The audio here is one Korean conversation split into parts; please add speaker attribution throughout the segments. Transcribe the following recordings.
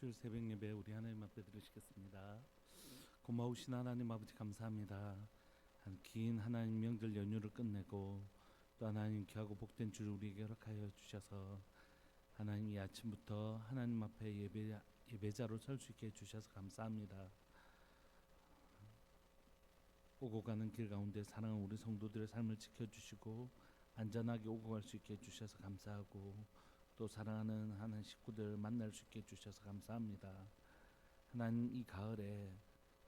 Speaker 1: 주일 새벽 예배 우리 하나님 앞에 드리시겠습니다. 고마우신 하나님 아버지 감사합니다. 긴 하나님 명절 연휴를 끝내고 또 하나님 귀하고 복된 주를 우리에게 허락하여 주셔서 하나님 이 아침부터 하나님 앞에 예배자로 설 수 있게 해주셔서 감사합니다. 오고 가는 길 가운데 사랑하는 우리 성도들의 삶을 지켜주시고 안전하게 오고 갈 수 있게 해주셔서 감사하고 또 사랑하는 하나님 식구들 만날 수 있게 해주셔서 감사합니다. 하나님 이 가을에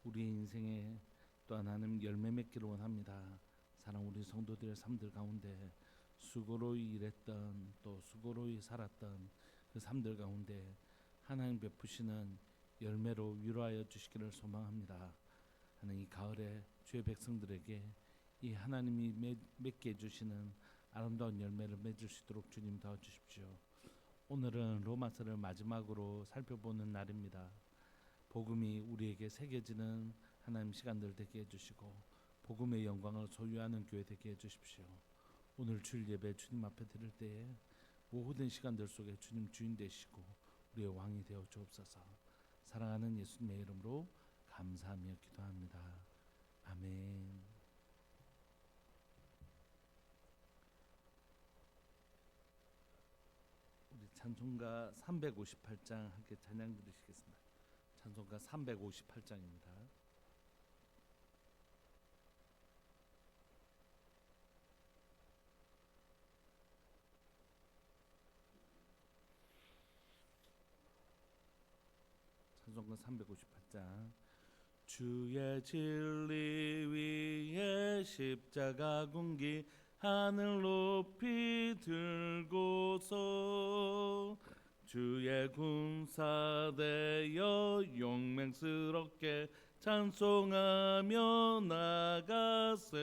Speaker 1: 우리의 인생에 또 하나님 열매 맺기를 원합니다. 사랑 우리 성도들의 삶들 가운데 수고로이 일했던 또 수고로이 살았던 그 삶들 가운데 하나님 베푸시는 열매로 위로하여 주시기를 소망합니다. 하나님 이 가을에 주의 백성들에게 이 하나님이 맺게 해주시는 아름다운 열매를 맺을 수 있도록 주님 도와주십시오. 오늘은 로마서를 마지막으로 살펴보는 날입니다. 복음이 우리에게 새겨지는 하나님 시간들 되게 해주시고 복음의 영광을 소유하는 교회 되게 해주십시오. 오늘 주일 예배 주님 앞에 드릴 때에 모든 시간들 속에 주님 주인 되시고 우리의 왕이 되어 주옵소서. 사랑하는 예수님의 이름으로 감사하며 기도합니다. 아멘. 우리 찬송가 358장 함께 찬양 드리시겠습니다. 찬송가 358장입니다. 찬송가 358장. 주의 진리 위에 십자가 군기 하늘 높이 들고서 주의 군사되어 용맹스럽게 찬송하며 나가세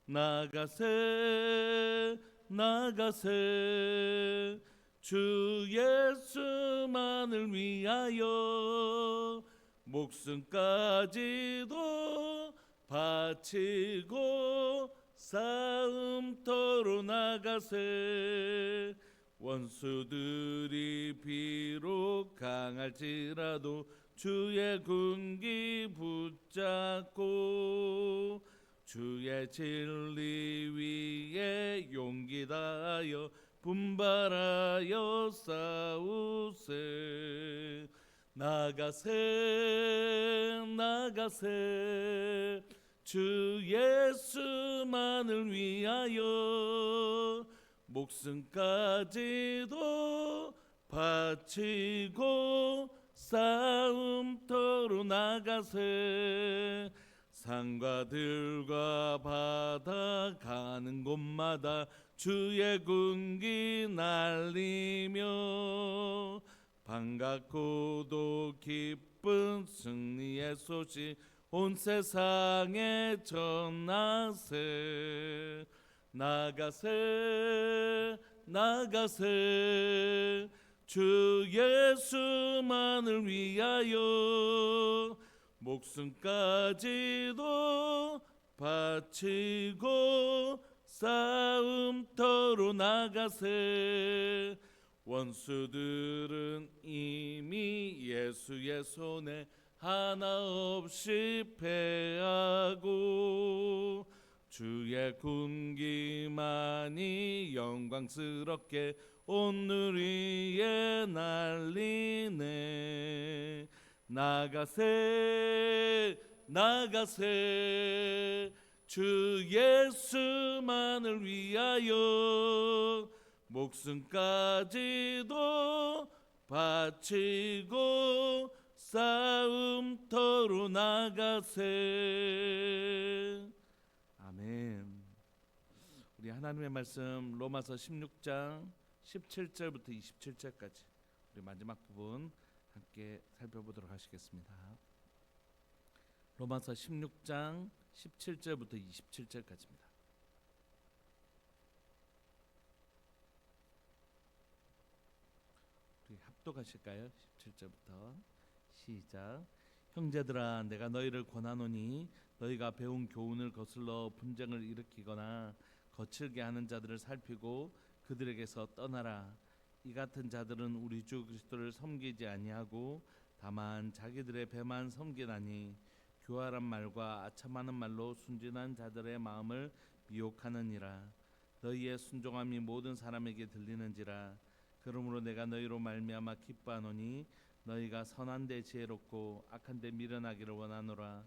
Speaker 1: 나가세 나가세 주 예수만을 위하여 목숨까지도 바치고 싸움터로 나가세 원수들이 비록 강할지라도 주의 군기 붙잡고 주의 진리 위에 용기 다하여 분발하여 싸우세 나가세 나가세 주 예수만을 위하여 목숨까지도 바치고 싸움터로 나가세 산과 들과 바다 가는 곳마다 주의 군기 날리며 반갑고도 기쁜 승리의 소식 온 세상에 전하세 나가세 나가세 주 예수만을 위하여 목숨까지도 바치고 싸움터로 나가세 원수들은 이미 예수의 손에 하나 없이 패하고 주의 군기만이 영광스럽게 오늘 위에 날리네 나가세 나가세 주 예수만을 위하여 목숨까지도 바치고 싸움터로 나가세 아멘. 우리 하나님의 말씀 로마서 16장 17절부터 27절까지 우리 마지막 부분 함께 살펴보도록 하시겠습니다. 로마서 16장 17절부터 27절까지입니다. 우리 합독하실까요? 17절부터 시작. 형제들아 내가 너희를 권하노니 너희가 배운 교훈을 거슬러 분쟁을 일으키거나 거칠게 하는 자들을 살피고 그들에게서 떠나라. 이 같은 자들은 우리 주 그리스도를 섬기지 아니하고 다만 자기들의 배만 섬기나니 교활한 말과 아첨하는 말로 순진한 자들의 마음을 미혹하느니라. 너희의 순종함이 모든 사람에게 들리는지라. 그러므로 내가 너희로 말미암아 기뻐하노니 너희가 선한데 지혜롭고 악한데 미련하기를 원하노라.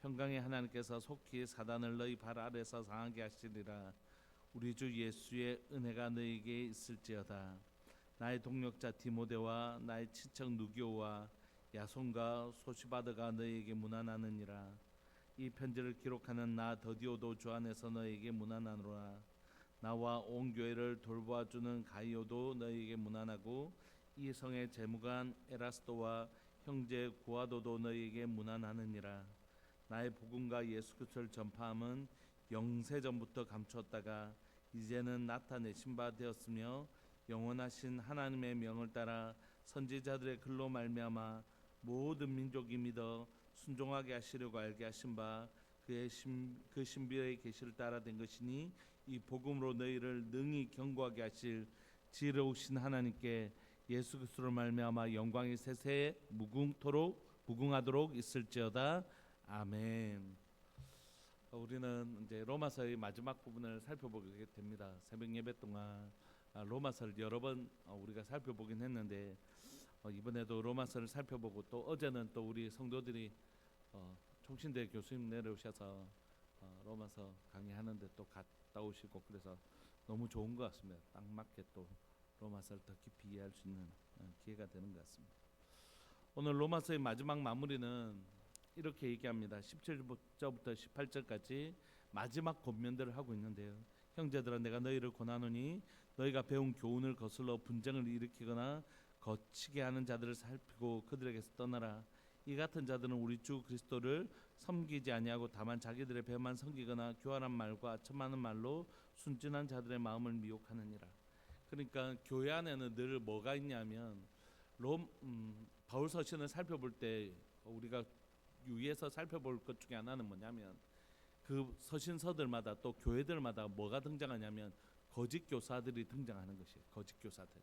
Speaker 1: 평강의 하나님께서 속히 사단을 너희 발 아래서 상하게 하시리라. 우리 주 예수의 은혜가 너희에게 있을지어다. 나의 동력자 디모데와 나의 친척 누기오와 야손과 소시바드가 너희에게 문안하느니라. 이 편지를 기록하는 나 더디오도 주 안에서 너희에게 문안하노라. 나와 온 교회를 돌보아주는 가이오도 너희에게 문안하고 이 성의 재무관 에라스도와 형제 고아도도 너희에게 문안하느니라. 나의 복음과 예수 그리스도를 전파함은 영세전부터 감추었다가 이제는 나타내신 바 되었으며 영원하신 하나님의 명을 따라 선지자들의 글로 말미암아 모든 민족이 믿어 순종하게 하시려고 알게 하신 바 그 신비의 계시를 따라 된 것이니 이 복음으로 너희를 능히 경고하게 하실 지혜로우신 하나님께 예수 그리스도로 말미암아 영광이 세세 무궁하도록 있을지어다. 아멘. 우리는 이제 로마서의 마지막 부분을 살펴보게 됩니다. 새벽 예배 동안 로마서를 여러 번 우리가 살펴보긴 했는데 이번에도 로마서를 살펴보고 또 어제는 또 우리 성도들이 총신대 교수님 내려오셔서 로마서 강의하는데 또 갔다 오시고 그래서 너무 좋은 것 같습니다. 딱 맞게 또 로마서를 더 깊이 이해할 수 있는 기회가 되는 것 같습니다. 오늘 로마서의 마지막 마무리는 이렇게 얘기합니다. 17절부터 18절까지 마지막 권면들을 하고 있는데요. 형제들아 내가 너희를 권하노니 너희가 배운 교훈을 거슬러 분쟁을 일으키거나 거치게 하는 자들을 살피고 그들에게서 떠나라. 이 같은 자들은 우리 주 그리스도를 섬기지 아니하고 다만 자기들의 배만 섬기거나 교활한 말과 첨하는 말로 순진한 자들의 마음을 미혹하느니라. 그러니까 교회 안에는 늘 뭐가 있냐면 바울 서신을 살펴볼 때 우리가 유의해서 살펴볼 것 중에 하나는 뭐냐면 그 서신서들마다 또 교회들마다 뭐가 등장하냐면 거짓 교사들이 등장하는 것이에요. 거짓 교사들.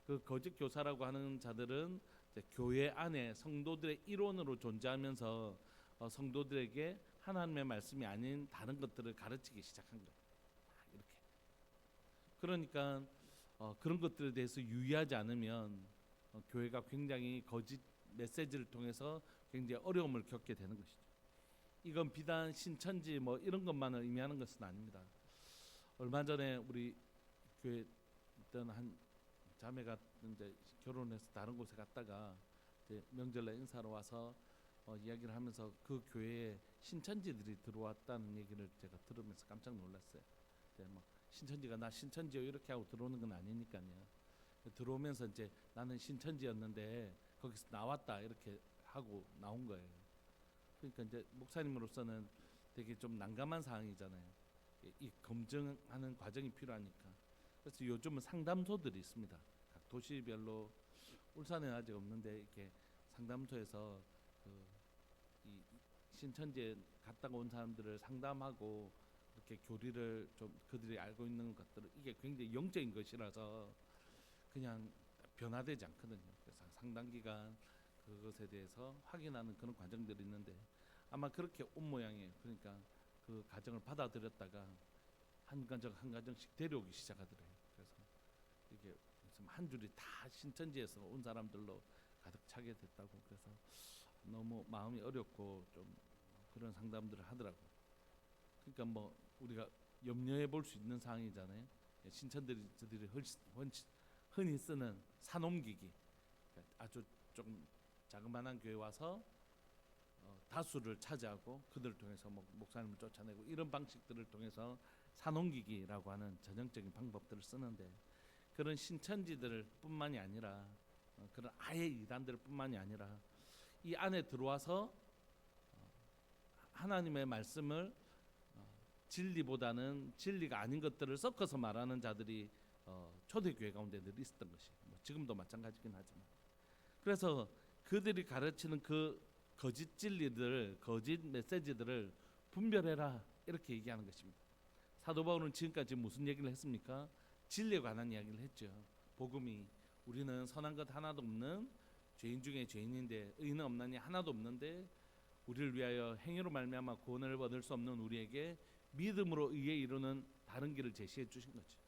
Speaker 1: 그 거짓 교사라고 하는 자들은 이제 교회 안에 성도들의 일원으로 존재하면서 성도들에게 하나님의 말씀이 아닌 다른 것들을 가르치기 시작한 거예요. 이렇게. 그러니까 그런 것들에 대해서 유의하지 않으면 교회가 굉장히 거짓 메시지를 통해서 굉장히 어려움을 겪게 되는 것이죠. 이건 비단 신천지 뭐 이런 것만을 의미하는 것은 아닙니다. 얼마 전에 우리 교회 있던 한 자매가 이제 결혼해서 다른 곳에 갔다가 이제 명절날 인사로 와서 이야기를 하면서 그 교회에 신천지들이 들어왔다는 얘기를 제가 들으면서 깜짝 놀랐어요. 이제 뭐 신천지가 나 신천지요 이렇게 하고 들어오는 건 아니니까요. 들어오면서 이제 나는 신천지였는데 거기서 나왔다 이렇게 하고 나온 거예요. 그러니까 이제 목사님으로서는 되게 좀 난감한 상황이잖아요. 이 검증하는 과정이 필요하니까. 그래서 요즘은 상담소들이 있습니다. 각 도시별로 울산에는 아직 없는데 이렇게 상담소에서 이 신천지에 갔다가 온 사람들을 상담하고 이렇게 교리를 좀 그들이 알고 있는 것들을 이게 굉장히 영적인 것이라서 그냥 변화되지 않거든요. 그래서 상당 기간 그것에 대해서 확인하는 그런 과정들이 있는데 아마 그렇게 온 모양이에요. 그러니까 그 가정을 받아들였다가 한 가정 한 가정씩 데려오기 시작하더래요. 그래서 이게 한 줄이 다 신천지에서 온 사람들로 가득 차게 됐다고. 그래서 너무 마음이 어렵고 좀 그런 상담들을 하더라고요. 그러니까 뭐 우리가 염려해 볼 수 있는 상황이잖아요. 신천들이 흔히 쓰는 산옮기기, 아주 조금 자그마한 교회 와서 다수를 차지하고 그들을 통해서 목사님을 쫓아내고 이런 방식들을 통해서 산옮기기라고 하는 전형적인 방법들을 쓰는데 그런 신천지들 뿐만이 아니라 그런 아예 이단들 뿐만이 아니라 이 안에 들어와서 하나님의 말씀을 진리보다는 진리가 아닌 것들을 섞어서 말하는 자들이 초대교회 가운데 늘 있었던 것이 지금도 마찬가지긴 하지만 그래서 그들이 가르치는 그 거짓 진리들, 거짓 메시지들을 분별해라 이렇게 얘기하는 것입니다. 사도 바울은 지금까지 무슨 얘기를 했습니까? 진리에 관한 이야기를 했죠. 복음이 우리는 선한 것 하나도 없는 죄인 중에 죄인인데 의인은 없나니 하나도 없는데 우리를 위하여 행위로 말미암아 구원을 얻을 수 없는 우리에게 믿음으로 의에 이루는 다른 길을 제시해 주신 거죠.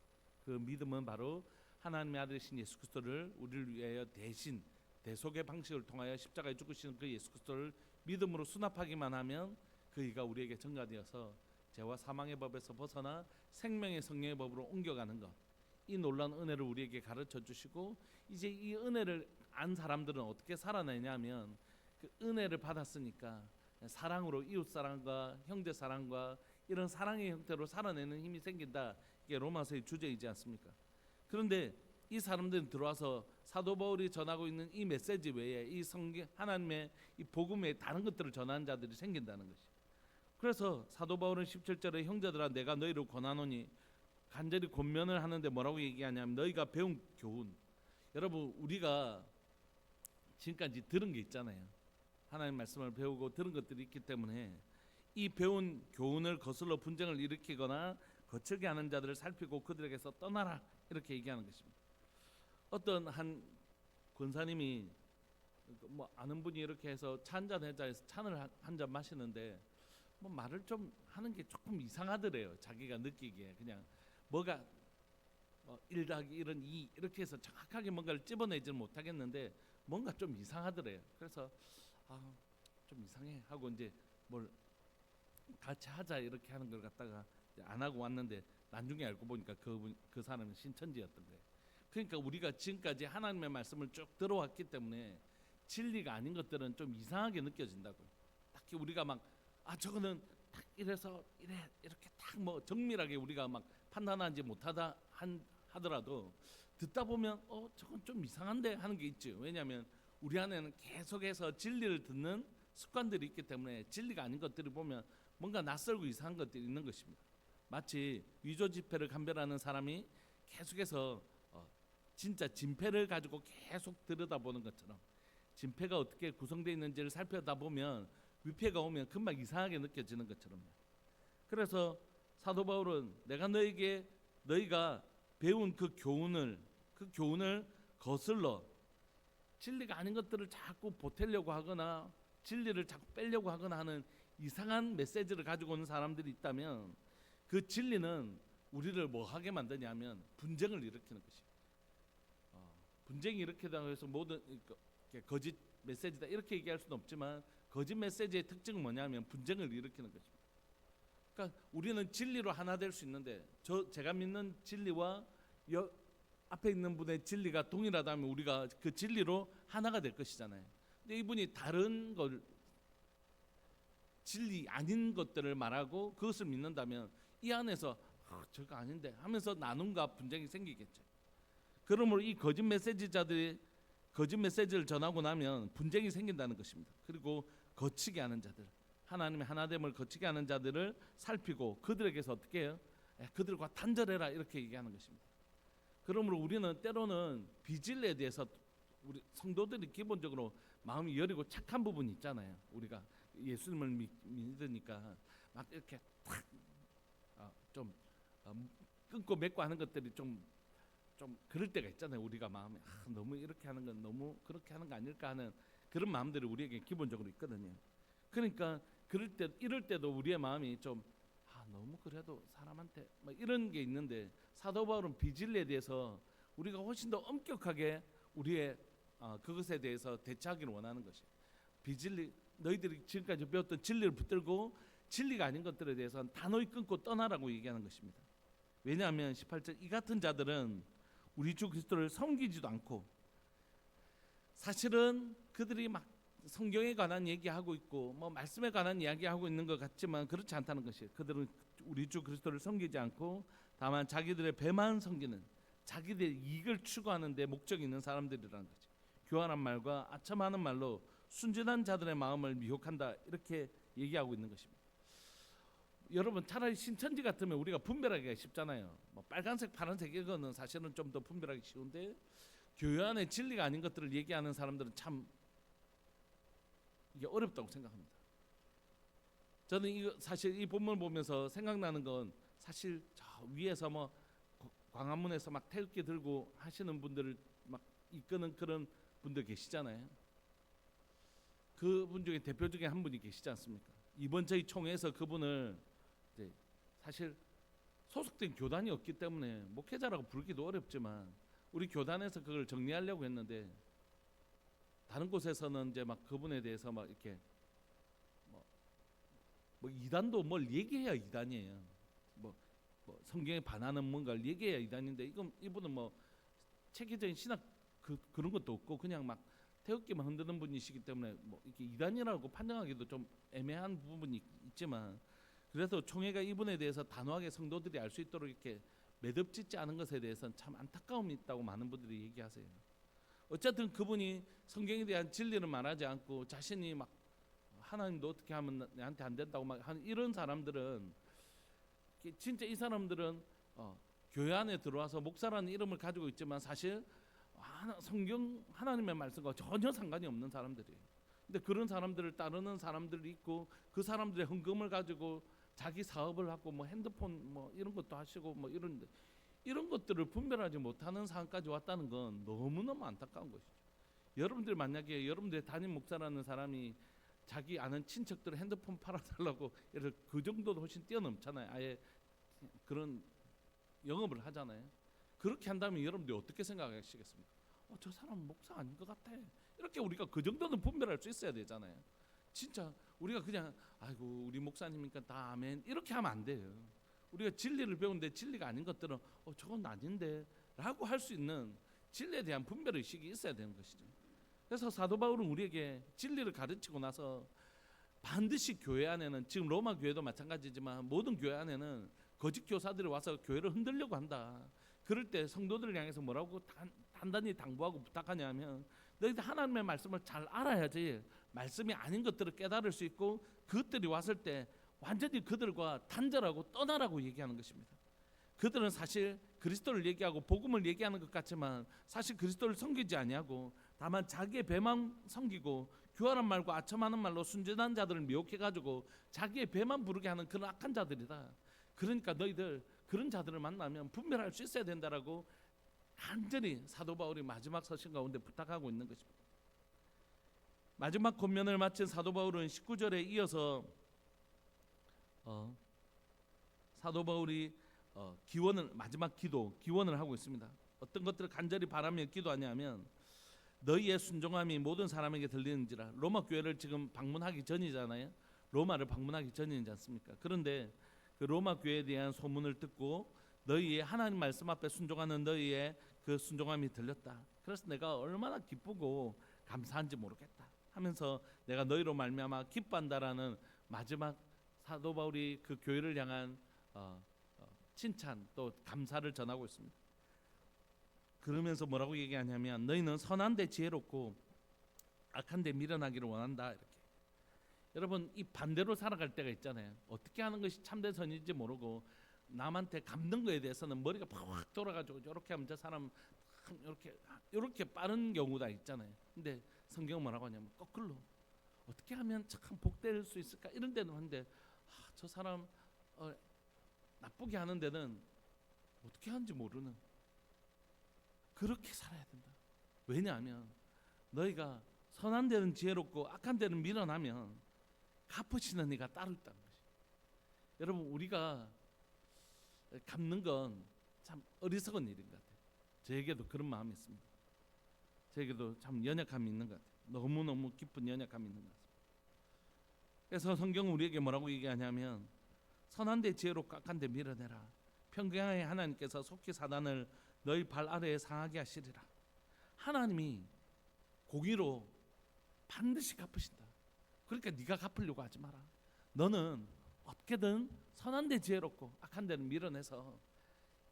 Speaker 1: 그 믿음은 바로 하나님의 아들이신 예수 그리스도를 우리를 위하여 대신 대속의 방식을 통하여 십자가에 죽으시는 그 예수 그리스도를 믿음으로 수납하기만 하면 그이가 우리에게 전가되어서 죄와 사망의 법에서 벗어나 생명의 성령의 법으로 옮겨가는 것, 이 놀라운 은혜를 우리에게 가르쳐 주시고 이제 이 은혜를 안 사람들은 어떻게 살아내냐면 그 은혜를 받았으니까 사랑으로 이웃 사랑과 형제 사랑과 이런 사랑의 형태로 살아내는 힘이 생긴다. 이게 로마서의 주제이지 않습니까? 그런데 이 사람들은 들어와서 사도 바울이 전하고 있는 이 메시지 외에 이 성경 하나님의 이 복음 외에 다른 것들을 전하는 자들이 생긴다는 것이. 그래서 사도 바울은 17절에 형제들아 내가 너희를 권하노니 간절히 권면을 하는데 뭐라고 얘기하냐면 너희가 배운 교훈. 여러분 우리가 지금까지 들은 게 있잖아요. 하나님 말씀을 배우고 들은 것들이 있기 때문에 이 배운 교훈을 거슬러 분쟁을 일으키거나 거칠게 하는 자들을 살피고 그들에게서 떠나라 이렇게 얘기하는 것입니다. 어떤 한 권사님이 뭐 아는 분이 이렇게 해서 차 한잔 하자 해서 차를 한 잔 마시는데 뭐 말을 좀 하는 게 조금 이상하더래요. 자기가 느끼기에 그냥 뭐가 1 더하기 1은 2 이렇게 해서 정확하게 뭔가를 집어내지는 못하겠는데 뭔가 좀 이상하더래요. 그래서 좀 이상해 하고 이제 뭘 같이 하자 이렇게 하는 걸 갖다가 안 하고 왔는데 나중에 알고 보니까 그 사람은 신천지였던 거예요. 그러니까 우리가 지금까지 하나님의 말씀을 쭉 들어왔기 때문에 진리가 아닌 것들은 좀 이상하게 느껴진다고요. 딱히 우리가 막 저거는 딱 이래서 이렇게 딱 뭐 정밀하게 우리가 막 판단하지 못하다 하더라도 듣다 보면 저건 좀 이상한데 하는 게 있죠. 왜냐하면 우리 안에는 계속해서 진리를 듣는 습관들이 있기 때문에 진리가 아닌 것들을 보면 뭔가 낯설고 이상한 것들이 있는 것입니다. 마치 위조 지폐를 감별하는 사람이 계속해서 진짜 진폐를 가지고 계속 들여다보는 것처럼 진폐가 어떻게 구성되어 있는지를 살펴다 보면 위폐가 오면 금방 이상하게 느껴지는 것처럼. 그래서 사도 바울은 내가 너희가 배운 그 교훈을 거슬러 진리가 아닌 것들을 자꾸 보태려고 하거나 진리를 자꾸 빼려고 하거나 하는 이상한 메시지를 가지고 오는 사람들이 있다면 그 진리는 우리를 뭐 하게 만드냐면 분쟁을 일으키는 것이에요. 분쟁이 일으키다고 해서 모든 거짓 메시지다 이렇게 얘기할 수는 없지만 거짓 메시지의 특징은 뭐냐면 분쟁을 일으키는 것입니다. 그러니까 우리는 진리로 하나 될 수 있는데 제가 믿는 진리와 앞에 있는 분의 진리가 동일하다면 우리가 그 진리로 하나가 될 것이잖아요. 근데 이분이 다른 걸 진리 아닌 것들을 말하고 그것을 믿는다면 이 안에서 저거 아닌데 하면서 나눔과 분쟁이 생기겠죠. 그러므로 이 거짓 메시지자들이 거짓 메시지를 전하고 나면 분쟁이 생긴다는 것입니다. 그리고 거치게 하는 자들, 하나님의 하나됨을 거치게 하는 자들을 살피고 그들에게서 어떻게 해요? 그들과 단절해라 이렇게 얘기하는 것입니다. 그러므로 우리는 때로는 비진리에 대해서 우리 성도들이 기본적으로 마음이 여리고 착한 부분이 있잖아요. 우리가 예수님을 믿으니까 막 이렇게 좀 끊고 맺고 하는 것들이 좀 그럴 때가 있잖아요. 우리가 마음에 너무 이렇게 하는 건 너무 그렇게 하는 거 아닐까 하는 그런 마음들이 우리에게 기본적으로 있거든요. 그러니까 이럴 때도 우리의 마음이 좀 너무 그래도 사람한테 막 이런 게 있는데 사도 바울은 비진리에 대해서 우리가 훨씬 더 엄격하게 우리의 그것에 대해서 대처하기를 원하는 것이 비진리 너희들이 지금까지 배웠던 진리를 붙들고 진리가 아닌 것들에 대해서는 단호히 끊고 떠나라고 얘기하는 것입니다. 왜냐하면 18절 이 같은 자들은 우리 주 그리스도를 섬기지도 않고 사실은 그들이 막 성경에 관한 얘기하고 있고 뭐 말씀에 관한 이야기하고 있는 것 같지만 그렇지 않다는 것이에요. 그들은 우리 주 그리스도를 섬기지 않고 다만 자기들의 배만 섬기는 자기들의 이익을 추구하는 데 목적이 있는 사람들이라는 거죠. 교활한 말과 아첨하는 말로 순진한 자들의 마음을 미혹한다 이렇게 얘기하고 있는 것입니다. 여러분 차라리 신천지 같으면 우리가 분별하기가 쉽잖아요. 뭐 빨간색 파란색 이거는 사실은 좀 더 분별하기 쉬운데 교회 안에 진리가 아닌 것들을 얘기하는 사람들은 참 이게 어렵다고 생각합니다. 저는 사실 이 본문을 보면서 생각나는 건 사실 저 위에서 뭐 광화문에서 막 태극기 들고 하시는 분들을 막 이끄는 그런 분들 계시잖아요. 그분 중에 대표 중에 한 분이 계시지 않습니까? 이번 저희 총회에서 그분을 이제 사실 소속된 교단이 없기 때문에 목회자라고 부르기도 어렵지만 우리 교단에서 그걸 정리하려고 했는데 다른 곳에서는 이제 막 그분에 대해서 막 이렇게 뭐 이단도 뭘 얘기해야 이단이에요. 뭐 성경에 반하는 뭔가를 얘기해야 이단인데 이분은 뭐 체계적인 신학 그런 것도 없고 그냥 막 태극기만 흔드는 분이시기 때문에 뭐 이렇게 이단이라고 판정하기도 좀 애매한 부분이 있지만 그래서 총회가 이분에 대해서 단호하게 성도들이 알 수 있도록 이렇게 매듭짓지 않은 것에 대해서는 참 안타까움이 있다고 많은 분들이 얘기하세요. 어쨌든 그분이 성경에 대한 진리를 말하지 않고 자신이 막 하나님도 어떻게 하면 내한테 안 된다고 막 하는 이런 사람들은 진짜 이 사람들은 교회 안에 들어와서 목사라는 이름을 가지고 있지만 사실 성경 하나님의 말씀과 전혀 상관이 없는 사람들이에요. 근데 그런 사람들을 따르는 사람들이 있고 그 사람들의 헌금을 가지고 자기 사업을 하고 뭐 핸드폰 뭐 이런 것도 하시고 뭐 이런 것들을 분별하지 못하는 상황까지 왔다는 건 너무너무 안타까운 것이죠. 여러분들 만약에 여러분들의 담임 목사라는 사람이 자기 아는 친척들 핸드폰 팔아달라고 그 정도도 훨씬 뛰어넘잖아요. 아예 그런 영업을 하잖아요. 그렇게 한다면 여러분들이 어떻게 생각하시겠습니까? 저 사람 목사 아닌 것 같아. 이렇게 우리가 그 정도는 분별할 수 있어야 되잖아요. 진짜 우리가 그냥 아이고 우리 목사님이니까 다 아멘 이렇게 하면 안 돼요. 우리가 진리를 배우는데 진리가 아닌 것들은 저건 아닌데 라고 할 수 있는 진리에 대한 분별의식이 있어야 되는 것이죠. 그래서 사도 바울은 우리에게 진리를 가르치고 나서 반드시 교회 안에는 지금 로마 교회도 마찬가지지만 모든 교회 안에는 거짓 교사들이 와서 교회를 흔들려고 한다. 그럴 때 성도들을 향해서 뭐라고 단단히 당부하고 부탁하냐면 너희들 하나님의 말씀을 잘 알아야지 말씀이 아닌 것들을 깨달을 수 있고 그것들이 왔을 때 완전히 그들과 단절하고 떠나라고 얘기하는 것입니다. 그들은 사실 그리스도를 얘기하고 복음을 얘기하는 것 같지만 사실 그리스도를 섬기지 아니하고 다만 자기의 배만 섬기고 교활한 말과 아첨하는 말로 순전한 자들을 미혹해가지고 자기의 배만 부르게 하는 그런 악한 자들이다. 그러니까 너희들 그런 자들을 만나면 분별할 수 있어야 된다라고 간절히 사도 바울이 마지막 서신 가운데 부탁하고 있는 것입니다. 마지막 권면을 마친 사도 바울은 19절에 이어서 사도 바울이 기원을 마지막 기원을 하고 있습니다. 어떤 것들을 간절히 바라며 기도하냐면 너희의 순종함이 모든 사람에게 들리는지라. 로마 교회를 지금 방문하기 전이잖아요. 로마를 방문하기 전이지 않습니까? 그런데 그 로마 교회에 대한 소문을 듣고 너희의 하나님 말씀 앞에 순종하는 너희의 그 순종함이 들렸다. 그래서 내가 얼마나 기쁘고 감사한지 모르겠다 하면서 내가 너희로 말미암아 기뻐한다라는 마지막 사도 바울이 그 교회를 향한 칭찬 또 감사를 전하고 있습니다. 그러면서 뭐라고 얘기하냐면 너희는 선한 데 지혜롭고 악한 데 미련하기를 원한다. 이렇게. 여러분 이 반대로 살아갈 때가 있잖아요. 어떻게 하는 것이 참된 선인지 모르고 남한테 갚는 거에 대해서는 머리가 팍 돌아가지고 이렇게 하면 저 사람 이렇게 빠른 경우가 있잖아요. 근데 성경은 뭐라고 하냐면 거꾸로 어떻게 하면 참 복될 수 있을까 이런 데는 한데 저 사람 나쁘게 하는 데는 어떻게 하는지 모르는 그렇게 살아야 된다. 왜냐하면 너희가 선한 데는 지혜롭고 악한 데는 미련하면 갚으시는 이가 따로 있다는 것이. 여러분 우리가 갚는 건 참 어리석은 일인 것 같아요. 저에게도 그런 마음이 있습니다. 저에게도 참 연약함이 있는 것 같아요. 너무너무 깊은 연약함이 있는 것 같습니다. 그래서 성경은 우리에게 뭐라고 얘기하냐면 선한 데 지혜롭고 악한 데 밀어내라. 평강의 하나님께서 속히 사단을 너희 발 아래에 상하게 하시리라. 하나님이 공의로 반드시 갚으신다. 그러니까 네가 갚으려고 하지 마라. 너는 어떻게든 선한 데 지혜롭고 악한 데는 밀어내서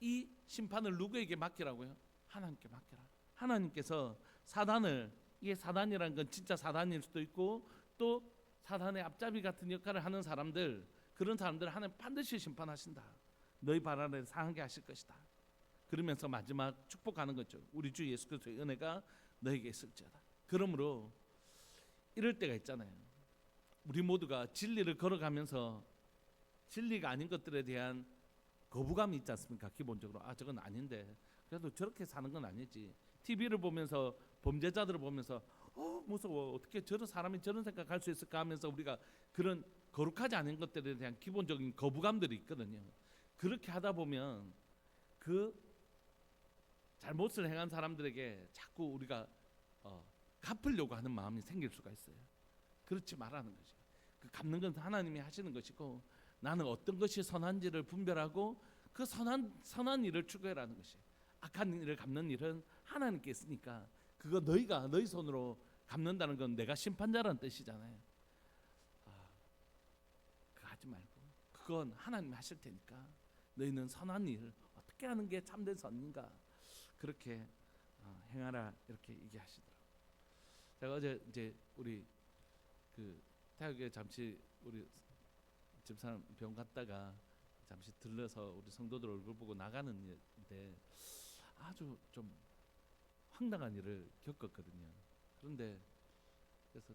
Speaker 1: 이 심판을 누구에게 맡기라고요? 하나님께 맡겨라. 하나님께서 사단을, 이게 사단이라는 건 진짜 사단일 수도 있고 또 사단의 앞잡이 같은 역할을 하는 사람들, 그런 사람들을 하나님 반드시 심판하신다. 너희 발 아래에 상하게 하실 것이다. 그러면서 마지막 축복하는 거죠. 우리 주 예수 그리스도의 은혜가 너에게 있을지어다. 그러므로 이럴 때가 있잖아요. 우리 모두가 진리를 걸어가면서 진리가 아닌 것들에 대한 거부감이 있지 않습니까? 기본적으로 저건 아닌데 그래도 저렇게 사는 건 아니지. TV를 보면서 범죄자들을 보면서 무서워, 어떻게 저런 사람이 저런 생각할 수 있을까 하면서 우리가 그런 거룩하지 않은 것들에 대한 기본적인 거부감들이 있거든요. 그렇게 하다 보면 그 잘못을 행한 사람들에게 자꾸 우리가 갚으려고 하는 마음이 생길 수가 있어요. 그렇지 말라는 것이. 그 갚는 건 하나님이 하시는 것이고 나는 어떤 것이 선한지를 분별하고 그 선한 일을 추구해라는 것이. 악한 일을 갚는 일은 하나님께 있으니까 그거 너희 손으로 갚는다는 건 내가 심판자라는 뜻이잖아요. 그거 하지 말고 그건 하나님이 하실 테니까 너희는 선한 일 어떻게 하는 게 참된 선인가 그렇게 행하라 이렇게 얘기하시더라고요. 제가 어제 이제 우리 그 대학에 잠시 우리 집사람 병 갔다가 잠시 들러서 우리 성도들 얼굴 보고 나가는데 아주 좀 황당한 일을 겪었거든요. 그런데 그래서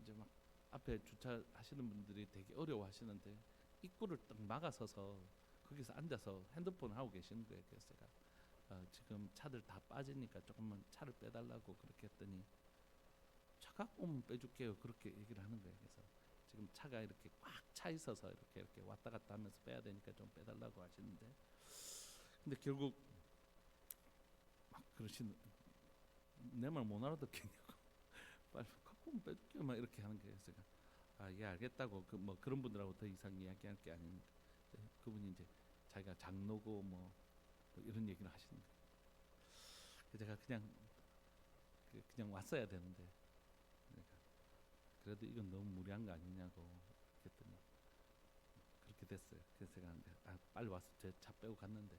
Speaker 1: 이제 막 앞에 주차하시는 분들이 되게 어려워하시는데 입구를 딱 막아서서 거기서 앉아서 핸드폰 하고 계시는 거예요. 그래서 제가 지금 차들 다 빠지니까 조금만 차를 빼달라고 그렇게 했더니 차 갖고 오면 빼줄게요 그렇게 얘기를 하는 거예요. 그래서 지금 차가 이렇게 꽉 차 있어서 이렇게 왔다 갔다 하면서 빼야 되니까 좀 빼달라고 하시는데 근데 결국 막 그러시는 내 말 못 알아듣겠냐고 빨리 갖고 오면 빼줄게요 막 이렇게 하는 거예요. 그래서 제가 예 알겠다고 뭐 그런 분들하고 더 이상 이야기할 게 아니니까 그분이 이제 자기가 장로고 뭐 이런 얘기를 하시는 거예요. 그래서 제가 그냥 왔어야 되는데 그래도 이건 너무 무리한 거 아니냐고 그랬더니 그렇게 됐어요. 그래서 제가 빨리 와서 제 차 빼고 갔는데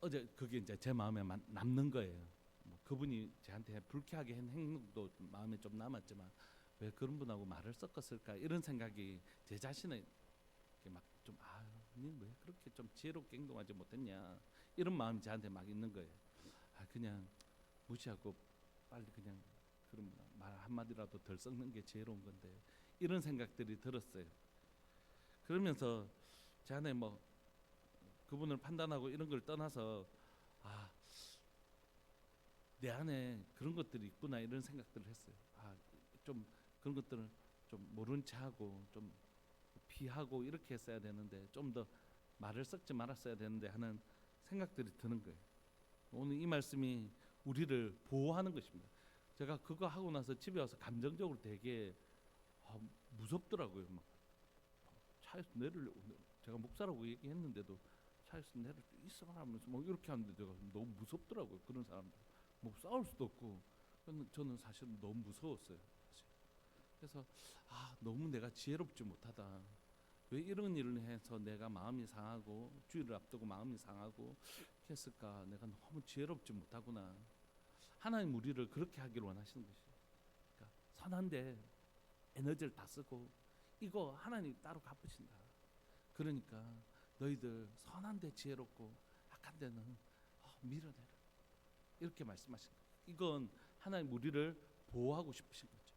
Speaker 1: 어제 그게 이제 제 마음에 남는 거예요. 뭐 그분이 저한테 불쾌하게 한 행동도 마음에 좀 남았지만 왜 그런 분하고 말을 섞었을까 이런 생각이 제 자신을 막좀 님 왜 그렇게 좀 지혜롭게 행동하지 못했냐 이런 마음이 저한테 막 있는 거예요. 그냥 무시하고 빨리 그냥 그런 말 한마디라도 덜 섞는 게 지혜로운 건데 이런 생각들이 들었어요. 그러면서 제 안에 뭐 그분을 판단하고 이런 걸 떠나서 내 안에 그런 것들이 있구나 이런 생각들을 했어요. 좀 그런 것들을 좀 모른 척하고 좀 피하고 이렇게 했어야 되는데 좀 더 말을 섞지 말았어야 되는데 하는 생각들이 드는 거예요. 오늘 이 말씀이 우리를 보호하는 것입니다. 제가 그거 하고 나서 집에 와서 감정적으로 되게 무섭더라고요. 막 차에서 내리려고 제가 목사라고 얘기했는데도 차에서 내릴 수 있어라 하면서 뭐 이렇게 하는데 제가 너무 무섭더라고요. 그런 사람들 뭐 싸울 수도 없고 저는 사실 너무 무서웠어요. 사실. 그래서 너무 내가 지혜롭지 못하다. 왜 이런 일을 해서 내가 마음이 상하고 주일을 앞두고 마음이 상하고 했을까? 내가 너무 지혜롭지 못하구나. 하나님 우리를 그렇게 하기를 원하시는 것이에요. 그러니까 선한데 에너지를 다 쓰고 이거 하나님 따로 갚으신다. 그러니까 너희들 선한데 지혜롭고 악한 데는 밀어내라. 이렇게 말씀하신 거예요. 이건 하나님 우리를 보호하고 싶으신 거죠.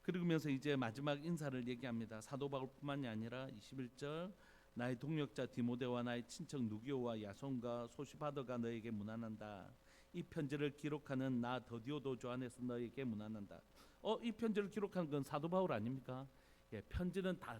Speaker 1: 그러면서 이제 마지막 인사를 얘기합니다. 사도 바울뿐만이 아니라 21절 나의 동역자 디모데와 나의 친척 누기오와 야손과 소시바더가 너에게 문안한다. 이 편지를 기록하는 나 더디오도 주 안에서 너에게 문안한다. 이 편지를 기록한 건 사도 바울 아닙니까? 예, 편지는 다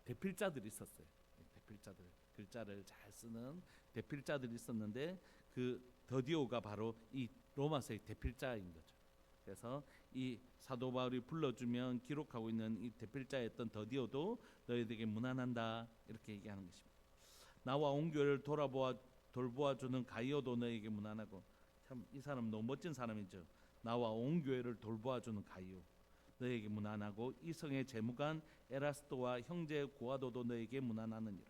Speaker 1: 대필자들이 있었어요. 대필자들 글자를 잘 쓰는 대필자들이 있었는데 그 더디오가 바로 이 로마서의 대필자인 거죠. 그래서 이 사도 바울이 불러주면 기록하고 있는 이 대필자였던 더디오도 너희에게 문안한다 이렇게 얘기하는 것입니다. 나와 온 교회를 돌보아주는 가이오도 너에게 문안하고 참 이 사람 너무 멋진 사람이죠. 나와 온 교회를 돌보아주는 가이오 너에게 문안하고 이성의 재무관 에라스도와 형제 고아도도 너에게 문안하느니라.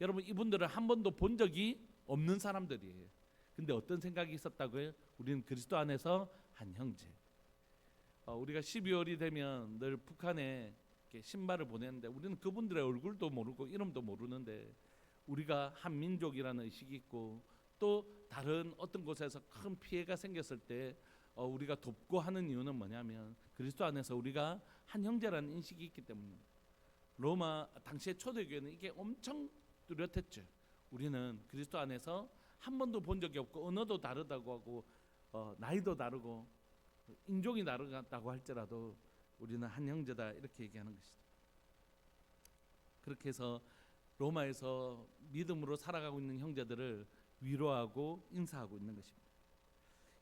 Speaker 1: 여러분 이분들은 한 번도 본 적이 없는 사람들이에요. 근데 어떤 생각이 있었다고요? 우리는 그리스도 안에서 한 형제. 우리가 12월이 되면 늘 북한에 이렇게 신발을 보내는데 우리는 그분들의 얼굴도 모르고 이름도 모르는데 우리가 한 민족이라는 의식이 있고 또 다른 어떤 곳에서 큰 피해가 생겼을 때 우리가 돕고 하는 이유는 뭐냐면 그리스도 안에서 우리가 한 형제라는 인식이 있기 때문입니다. 로마 당시의 초대교회는 이게 엄청 뚜렷했죠. 우리는 그리스도 안에서 한 번도 본 적이 없고 언어도 다르다고 하고 나이도 다르고 인종이 다르다고 할지라도 우리는 한 형제다 이렇게 얘기하는 것이죠. 그렇게 해서 로마에서 믿음으로 살아가고 있는 형제들을 위로하고 인사하고 있는 것입니다.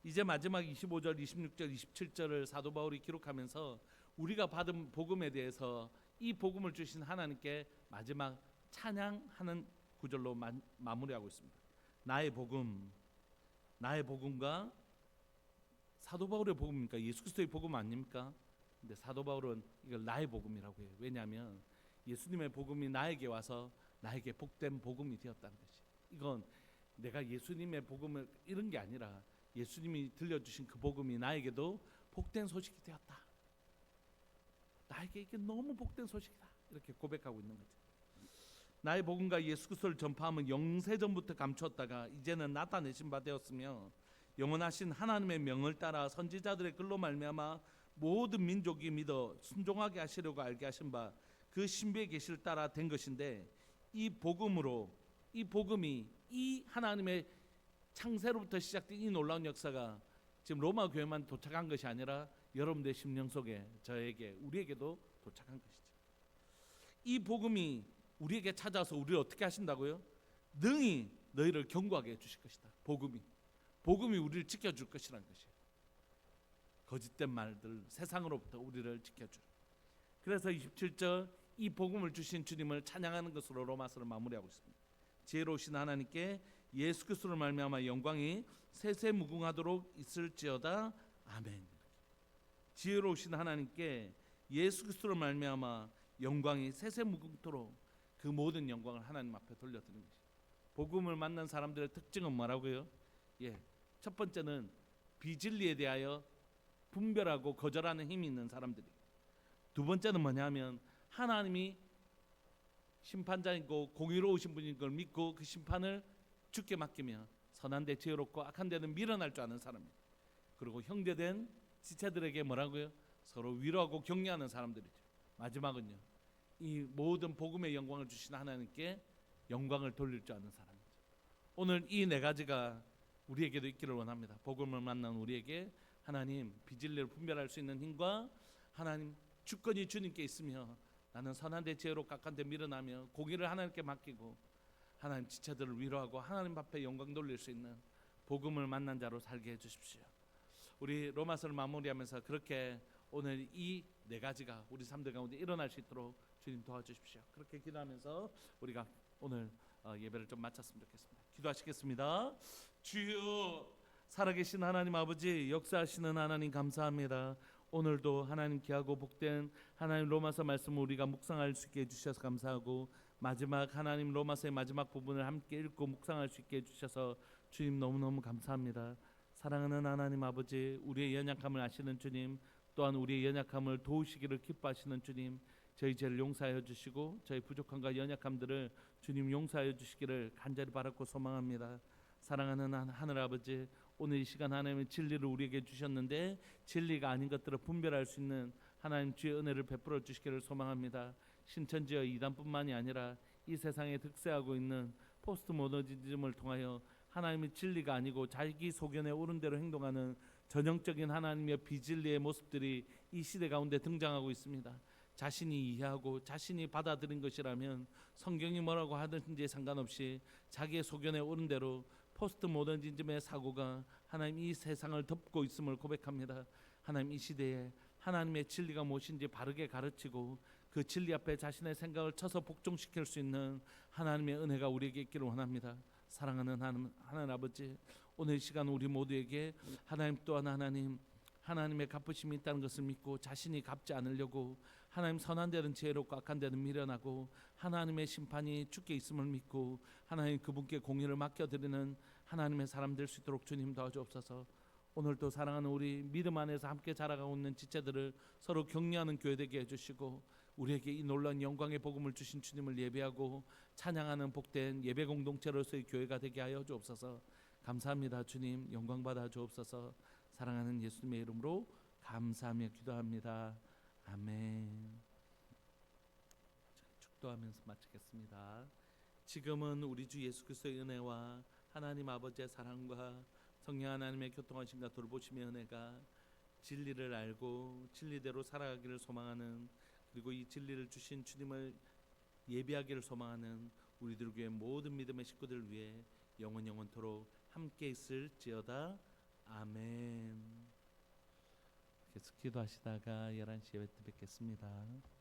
Speaker 1: 이제 마지막 25절, 26절, 27절을 사도 바울이 기록하면서 우리가 받은 복음에 대해서 이 복음을 주신 하나님께 마지막 찬양하는 구절로 마무리하고 있습니다. 나의 복음, 나의 복음과 사도 바울의 복음입니까? 예수 그리스도의 복음 아닙니까? 근데 사도 바울은 이걸 나의 복음이라고 해요. 왜냐하면 예수님의 복음이 나에게 와서 나에게 복된 복음이 되었다는 것이. 이건 내가 예수님의 복음을 이런 게 아니라 예수님이 들려주신 그 복음이 나에게도 복된 소식이 되었다. 나에게 이게 너무 복된 소식이다. 이렇게 고백하고 있는 거죠. 나의 복음과 예수 그리스도를 전파하면 영세전부터 감추었다가 이제는 나타내신 바 되었으며 영원하신 하나님의 명을 따라 선지자들의 글로 말미암아 모든 민족이 믿어 순종하게 하시려고 알게 하신 바 그 신비의 계시를 따라 된 것인데 이 복음으로 이 복음이 이 하나님의 창세로부터 시작된 이 놀라운 역사가 지금 로마 교회만 도착한 것이 아니라 여러분들의 심령 속에 저에게 우리에게도 도착한 것이죠. 이 복음이 우리에게 찾아서 우리를 어떻게 하신다고요? 능히 너희를 견고하게 해주실 것이다. 복음이 우리를 지켜줄 것이라는 것이에요. 거짓된 말들 세상으로부터 우리를 지켜줄. 그래서 27절 이 복음을 주신 주님을 찬양하는 것으로 로마서를 마무리하고 있습니다. 지혜로우신 하나님께 예수 그리스도를 말미암아 영광이 세세무궁하도록 있을지어다. 아멘. 지혜로우신 하나님께 예수 그리스도를 말미암아 영광이 세세무궁토록 그 모든 영광을 하나님 앞에 돌려드리는 것이. 복음을 만난 사람들의 특징은 뭐라고요? 첫 번째는 비진리에 대하여 분별하고 거절하는 힘이 있는 사람들이. 두 번째는 뭐냐면 하나님이 심판자이고 공의로우신 분인 걸 믿고 그 심판을 주께 맡기며 선한 데 지혜롭고 악한 데는 밀어날 줄 아는 사람이에요. 그리고 형제된 지체들에게 뭐라고요? 서로 위로하고 격려하는 사람들이죠. 마지막은요, 이 모든 복음의 영광을 주신 하나님께 영광을 돌릴 줄 아는 사람이죠. 오늘 이 네 가지가 우리에게도 있기를 원합니다. 복음을 만난 우리에게 하나님 비진리를 분별할 수 있는 힘과 하나님 주권이 주님께 있으며 나는 선한 데 지혜롭고 악한 데 밀어나며 공의를 하나님께 맡기고 하나님 지체들을 위로하고 하나님 앞에 영광 돌릴 수 있는 복음을 만난 자로 살게 해주십시오. 우리 로마서를 마무리하면서 그렇게 오늘 이 네 가지가 우리 삶들 가운데 일어날 수 있도록 주님 도와주십시오. 그렇게 기도하면서 우리가 오늘 예배를 좀 마쳤으면 좋겠습니다. 기도하시겠습니다. 주여, 살아계신 하나님 아버지, 역사하시는 하나님 감사합니다. 오늘도 하나님 귀하고 복된 하나님 로마서 말씀을 우리가 묵상할 수 있게 해주셔서 감사하고 마지막 하나님 로마서의 마지막 부분을 함께 읽고 묵상할 수 있게 해주셔서 주님 너무너무 감사합니다. 사랑하는 하나님 아버지, 우리의 연약함을 아시는 주님, 또한 우리의 연약함을 도우시기를 기뻐하시는 주님, 저희 죄를 용서하여 주시고 저희 부족함과 연약함들을 주님 용서하여 주시기를 간절히 바라고 소망합니다. 사랑하는 하늘 아버지, 오늘 이 시간 하나님의 진리를 우리에게 주셨는데 진리가 아닌 것들을 분별할 수 있는 하나님 주의 은혜를 베풀어 주시기를 소망합니다. 신천지와 이단뿐만이 아니라 이 세상에 득세하고 있는 포스트 모더니즘을 통하여 하나님의 진리가 아니고 자기 소견에 옳은 대로 행동하는 전형적인 하나님의 비진리의 모습들이 이 시대 가운데 등장하고 있습니다. 자신이 이해하고 자신이 받아들인 것이라면 성경이 뭐라고 하든지 상관없이 자기의 소견에 옳은 대로 포스트 모더니즘의 사고가 하나님 이 세상을 덮고 있음을 고백합니다. 하나님 이 시대에 하나님의 진리가 무엇인지 바르게 가르치고 그 진리 앞에 자신의 생각을 쳐서 복종시킬 수 있는 하나님의 은혜가 우리에게 있기를 원합니다. 사랑하는 하나님 아버지, 오늘 이 시간 우리 모두에게 하나님 또한 하나님의 갚으심이 있다는 것을 믿고 자신이 갚지 않으려고 하나님 선한 데는 지혜롭고 악한 데는 미련하고 하나님의 심판이 주께 있음을 믿고 하나님 그분께 공의를 맡겨드리는 하나님의 사람 될 수 있도록 주님 도와주옵소서. 오늘도 사랑하는 우리 믿음 안에서 함께 자라가고 있는 지체들을 서로 격려하는 교회 되게 해주시고 우리에게 이 놀라운 영광의 복음을 주신 주님을 예배하고 찬양하는 복된 예배 공동체로서의 교회가 되게 하여 주옵소서. 감사합니다. 주님 영광 받아 주옵소서. 사랑하는 예수님의 이름으로 감사하며 기도합니다. 아멘. 기도하면서 마치겠습니다. 지금은 우리 주 예수 그리스도의 은혜와 하나님 아버지의 사랑과 성령 하나님의 교통하심과 돌보심의 은혜가 진리를 알고 진리대로 살아가기를 소망하는, 그리고 이 진리를 주신 주님을 예비하기를 소망하는 우리들 교회 모든 믿음의 식구들 위해 영원토록 함께 있을지어다. 아멘. 계속 기도하시다가 11시에 뵙겠습니다.